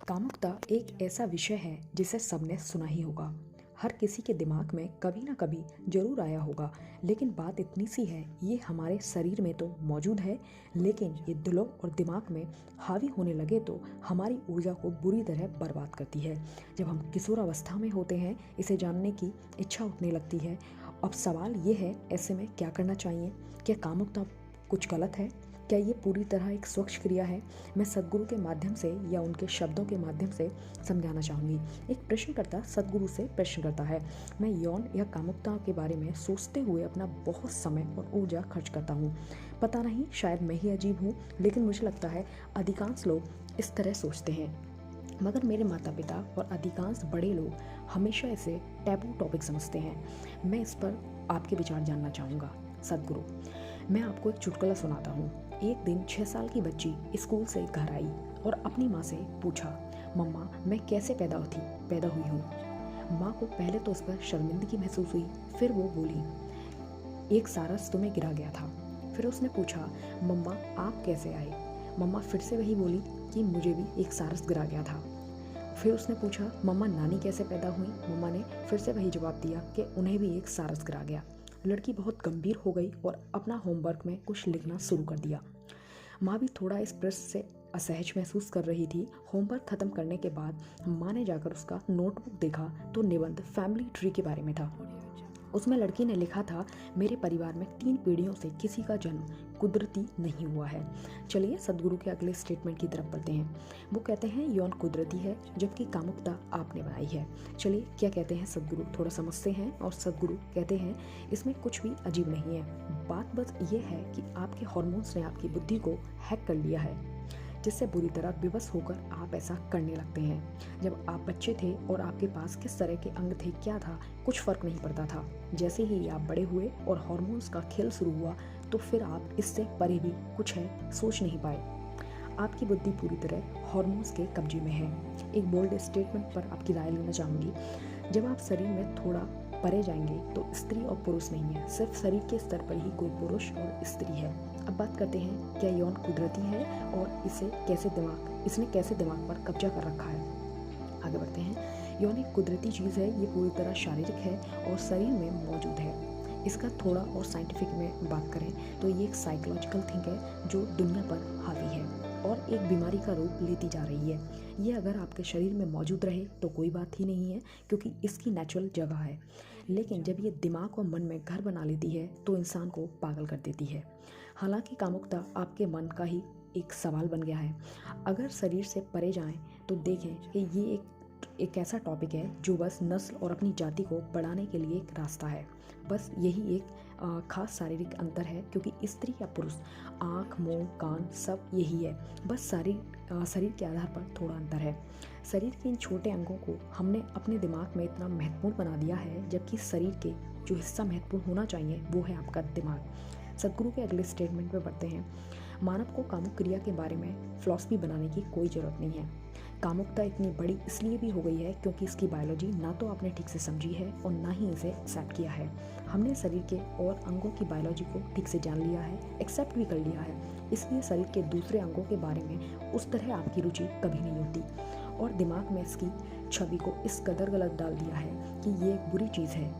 कामुकता एक ऐसा विषय है जिसे सबने सुना ही होगा। हर किसी के दिमाग में कभी ना कभी जरूर आया होगा। लेकिन बात इतनी सी है, ये हमारे शरीर में तो मौजूद है, लेकिन ये दिलों और दिमाग में हावी होने लगे तो हमारी ऊर्जा को बुरी तरह बर्बाद करती है। जब हम किशोरावस्था में होते हैं, इसे जानने की इच्छा उठने लगती है। अब सवाल ये है, ऐसे में क्या करना चाहिए? क्या कामुकता कुछ गलत है? क्या ये पूरी तरह एक स्वच्छ क्रिया है? मैं सद्गुरु के माध्यम से या उनके शब्दों के माध्यम से समझाना चाहूँगी। एक प्रश्नकर्ता सद्गुरु से प्रश्न करता है, मैं यौन या कामुकता के बारे में सोचते हुए अपना बहुत समय और ऊर्जा खर्च करता हूँ। पता नहीं, शायद मैं ही अजीब हूँ, लेकिन मुझे लगता है अधिकांश लोग इस तरह सोचते हैं। मगर मेरे माता पिता और अधिकांश बड़े लोग हमेशा इसे टैबू टॉपिक समझते हैं। मैं इस पर आपके विचार जानना चाहूँगा। सद्गुरु, मैं आपको एक चुटकुला सुनाता हूँ। एक दिन 6 साल की बच्ची स्कूल से घर आई और अपनी माँ से पूछा, मम्मा मैं कैसे पैदा हुई हूँ। माँ को पहले तो उस पर शर्मिंदगी महसूस हुई, फिर वो बोली, एक सारस तुम्हें गिरा गया था। फिर उसने पूछा, मम्मा आप कैसे आए। मम्मा फिर से वही बोली कि मुझे भी एक सारस गिरा गया था। फिर उसने पूछा, मम्मा नानी कैसे पैदा हुई। मम्मा ने फिर से वही जवाब दिया कि उन्हें भी एक सारस गिरा गया। लड़की बहुत गंभीर हो गई और अपना होमवर्क में कुछ लिखना शुरू कर दिया। माँ भी थोड़ा इस प्रश्न से असहज महसूस कर रही थी। होमवर्क खत्म करने के बाद माँ ने जाकर उसका नोटबुक देखा तो निबंध फैमिली ट्री के बारे में था। उसमें लड़की ने लिखा था, मेरे परिवार में 3 पीढ़ियों से किसी का जन्म कुदरती नहीं हुआ है। चलिए सद्गुरु के अगले स्टेटमेंट की तरफ बढ़ते हैं। वो कहते हैं यौन कुदरती है, जबकि कामुकता आपने बनाई है। चलिए क्या कहते हैं सद्गुरु, थोड़ा समझते हैं। और सद्गुरु कहते हैं, इसमें कुछ भी अजीब नहीं है। बात बस ये है कि आपके हार्मोन्स ने आपकी बुद्धि को हैक कर लिया है, जिससे बुरी तरह विवश होकर आप ऐसा करने लगते हैं। जब आप बच्चे थे और आपके पास किस तरह के अंग थे, क्या था, कुछ फर्क नहीं पड़ता था। जैसे ही आप बड़े हुए और हार्मोन्स का खेल शुरू हुआ, तो फिर आप इससे परे भी कुछ है सोच नहीं पाए। आपकी बुद्धि पूरी तरह हार्मोन्स के कब्जे में है। एक बोल्ड स्टेटमेंट पर आपकी राय लेना चाहूँगी। जब आप शरीर में थोड़ा परे जाएंगे तो स्त्री और पुरुष नहीं है, सिर्फ शरीर के स्तर पर ही कोई पुरुष और स्त्री है। अब बात करते हैं, क्या यौन कुदरती है और इसने कैसे दिमाग पर कब्जा कर रखा है। आगे बढ़ते हैं। यौन एक कुदरती चीज़ है, ये पूरी तरह शारीरिक है और शरीर में मौजूद है। इसका थोड़ा और साइंटिफिक में बात करें तो ये एक साइकोलॉजिकल थिंग है जो दुनिया पर हावी है और एक बीमारी का रूप लेती जा रही है। ये अगर आपके शरीर में मौजूद रहे तो कोई बात ही नहीं है, क्योंकि इसकी नेचुरल जगह है। लेकिन जब ये दिमाग और मन में घर बना लेती है तो इंसान को पागल कर देती है। हालांकि कामुकता आपके मन का ही एक सवाल बन गया है। अगर शरीर से परे जाएं तो देखें कि ये एक ऐसा टॉपिक है जो बस नस्ल और अपनी जाति को बढ़ाने के लिए एक रास्ता है। बस यही एक खास शारीरिक अंतर है, क्योंकि स्त्री या पुरुष, आँख, मुंह, कान सब यही है। बस शरीर के आधार पर थोड़ा अंतर है। शरीर के इन छोटे अंगों को हमने अपने दिमाग में इतना महत्वपूर्ण बना दिया है, जबकि शरीर के जो हिस्सा महत्वपूर्ण होना चाहिए वो है आपका दिमाग। सद्गुरु के अगले स्टेटमेंट में बढ़ते हैं। मानव को कामुक क्रिया के बारे में फिलॉसफी बनाने की कोई ज़रूरत नहीं है। कामुकता इतनी बड़ी इसलिए भी हो गई है क्योंकि इसकी बायोलॉजी ना तो आपने ठीक से समझी है और ना ही इसे एक्सेप्ट किया है। हमने शरीर के और अंगों की बायोलॉजी को ठीक से जान लिया है, एक्सेप्ट भी कर लिया है। इसलिए शरीर के दूसरे अंगों के बारे में उस तरह आपकी रुचि कभी नहीं होती और दिमाग में इसकी छवि को इस कदर गलत डाल दिया है कि ये एक बुरी चीज़ है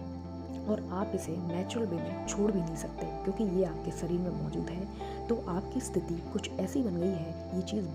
और आप इसे नेचुरल वे में छोड़ भी नहीं सकते, क्योंकि ये आपके शरीर में मौजूद है। तो आपकी स्थिति कुछ ऐसी बन गई है, ये चीज़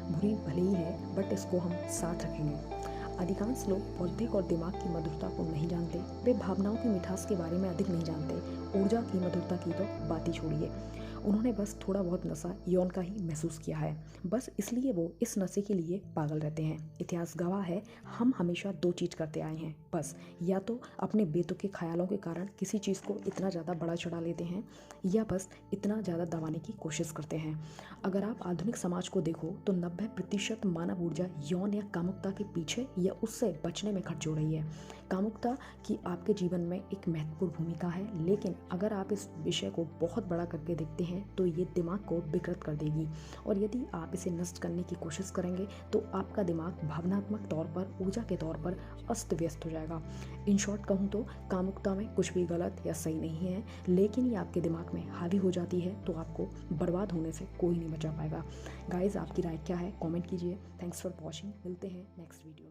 बुरी भले ही है, बट इसको हम साथ रखेंगे। अधिकांश लोग बौद्धिक और दिमाग की मधुरता को नहीं जानते। वे भावनाओं की मिठास के बारे में अधिक नहीं जानते। ऊर्जा की मधुरता की तो बात ही छोड़िए। उन्होंने बस थोड़ा बहुत नशा यौन का ही महसूस किया है, बस इसलिए वो इस नशे के लिए पागल रहते हैं। इतिहास गवाह है, हम हमेशा 2 चीज़ करते आए हैं बस, या तो अपने बेतुके ख्यालों के कारण किसी चीज़ को इतना ज़्यादा बड़ा चढ़ा लेते हैं, या बस इतना ज़्यादा दबाने की कोशिश करते हैं। अगर आप आधुनिक समाज को देखो तो 90% मानव ऊर्जा यौन या कामुकता के पीछे या उससे बचने में खर्च हो रही है। कामुकता की आपके जीवन में एक महत्वपूर्ण भूमिका है, लेकिन अगर आप इस विषय को बहुत बड़ा करके देखते हैं हैं तो ये दिमाग को विकृत कर देगी, और यदि आप इसे नष्ट करने की कोशिश करेंगे तो आपका दिमाग भावनात्मक तौर पर, ऊर्जा के तौर पर अस्त व्यस्त हो जाएगा। इन शॉर्ट कहूँ तो कामुकता में कुछ भी गलत या सही नहीं है, लेकिन ये आपके दिमाग में हावी हो जाती है तो आपको बर्बाद होने से कोई नहीं बचा पाएगा। गाइज, आपकी राय क्या है? कमेंट कीजिए। Thanks for watching. मिलते हैं नेक्स्ट वीडियो।